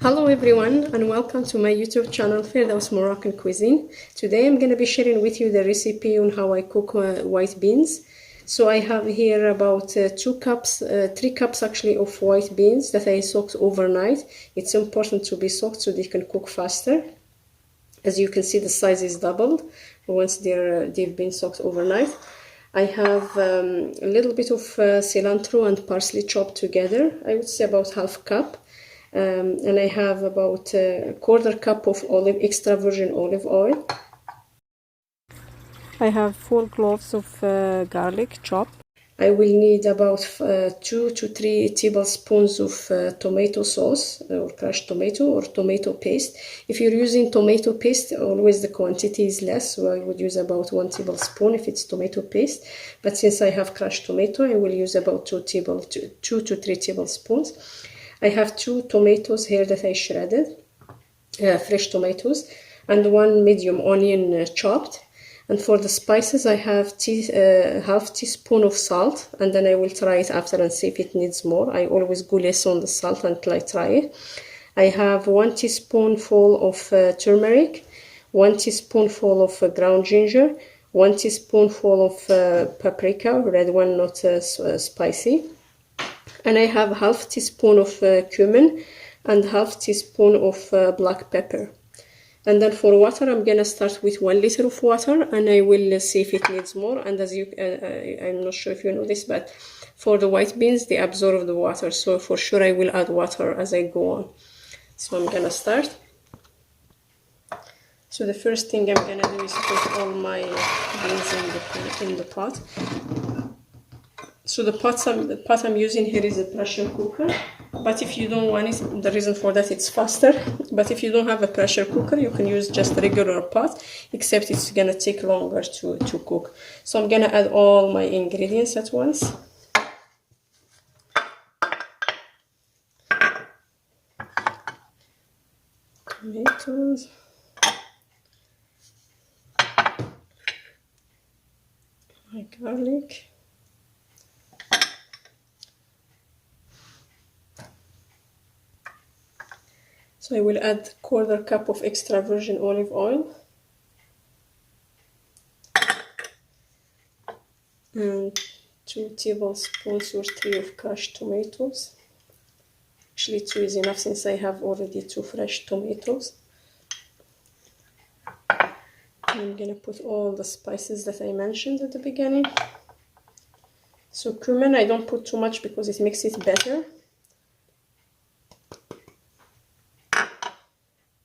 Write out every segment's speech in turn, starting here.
Hello everyone and welcome to my YouTube channel Firdaus Moroccan Cuisine. Today I'm going to be sharing with you the recipe on how I cook white beans. So I have here about 3 cups actually of white beans that I soaked overnight. It's important to be soaked so they can cook faster. As you can see, the size is doubled once they've been soaked overnight. I have a little bit of cilantro and parsley chopped together. I would say about half cup. And I have about a quarter cup of extra virgin olive oil. I have 4 cloves of garlic chopped. I will need about 2 to 3 tablespoons of tomato sauce or crushed tomato or tomato paste. If you're using tomato paste, always the quantity is less, so I would use about 1 tablespoon if it's tomato paste. But since I have crushed tomato, I will use about 2 to 3 tablespoons. I have 2 tomatoes here that I shredded, fresh tomatoes, and 1 medium onion chopped. And for the spices, I have half teaspoon of salt, and then I will try it after and see if it needs more. I always go less on the salt until I try it. I have 1 teaspoonful of turmeric, 1 teaspoonful of ground ginger, 1 teaspoonful of paprika, red one, not spicy. And I have half teaspoon of cumin and half teaspoon of black pepper. And then for water, I'm gonna start with 1 liter of water, and I will see if it needs more. And as you, I'm not sure if you know this, but for the white beans, they absorb the water. So for sure, I will add water as I go on. So I'm gonna start. So the first thing I'm gonna do is put all my beans in the pot. So the pot I'm using here is a pressure cooker, but if you don't want it, the reason for that it's faster. But if you don't have a pressure cooker, you can use just a regular pot, except it's gonna take longer to cook. So I'm gonna add all my ingredients at once. Tomatoes. My garlic. So I will add quarter cup of extra virgin olive oil and 2 tablespoons or 3 of crushed tomatoes. Actually 2 is enough since I have already 2 fresh tomatoes. And I'm gonna put all the spices that I mentioned at the beginning. So cumin, I don't put too much because it makes it better.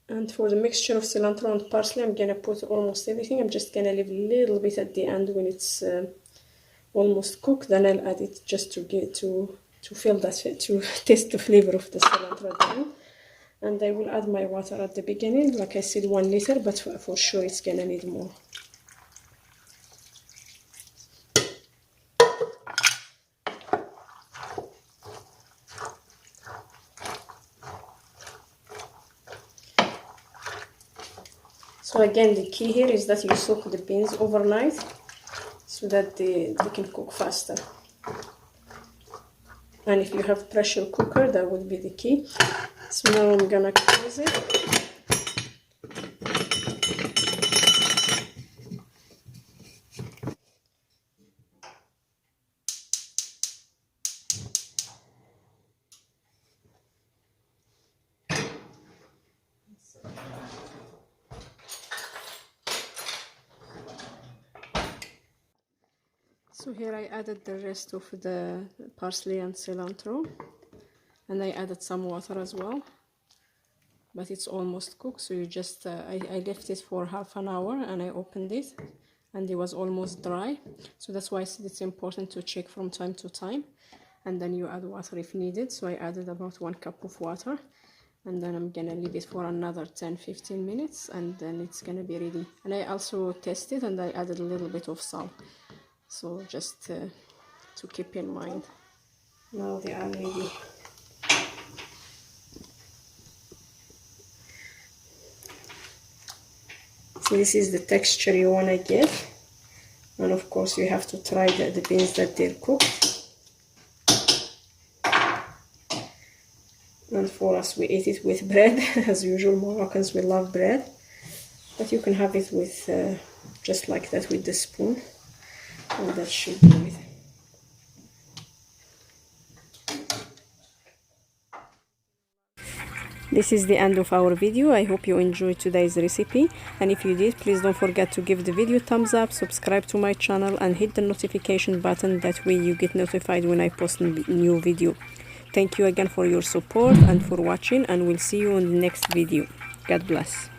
And for the mixture of cilantro and parsley, I'm gonna put almost everything. I'm just gonna leave a little bit at the end when it's almost cooked. Then I'll add it just to feel that, to taste the flavor of the cilantro then. And I will add my water at the beginning. Like I said, 1 liter, but for sure it's gonna need more. So again, the key here is that you soak the beans overnight so that they can cook faster. And if you have pressure cooker, that would be the key. So now I'm gonna close it. So here I added the rest of the parsley and cilantro, and I added some water as well, but it's almost cooked. So you just I left it for half an hour and I opened it and it was almost dry. So that's why I said it's important to check from time to time, and then you add water if needed. So I added about 1 cup of water, and then I'm gonna leave it for another 10-15 minutes, and then it's gonna be ready. And I also tested and I added a little bit of salt. So just to keep in mind. Now they are ready. So this is the texture you want to get. And of course you have to try the beans that they're cooked. And for us, we eat it with bread. As usual, Moroccans, we love bread. But you can have it with just like that with the spoon. And that should do it. This is the end of our video. I hope you enjoyed today's recipe, and if you did, please don't forget to give the video a thumbs up, subscribe to my channel and hit the notification button. That way you get notified when I post a new video. Thank you again for your support and for watching, and we'll see you in the next video. God bless.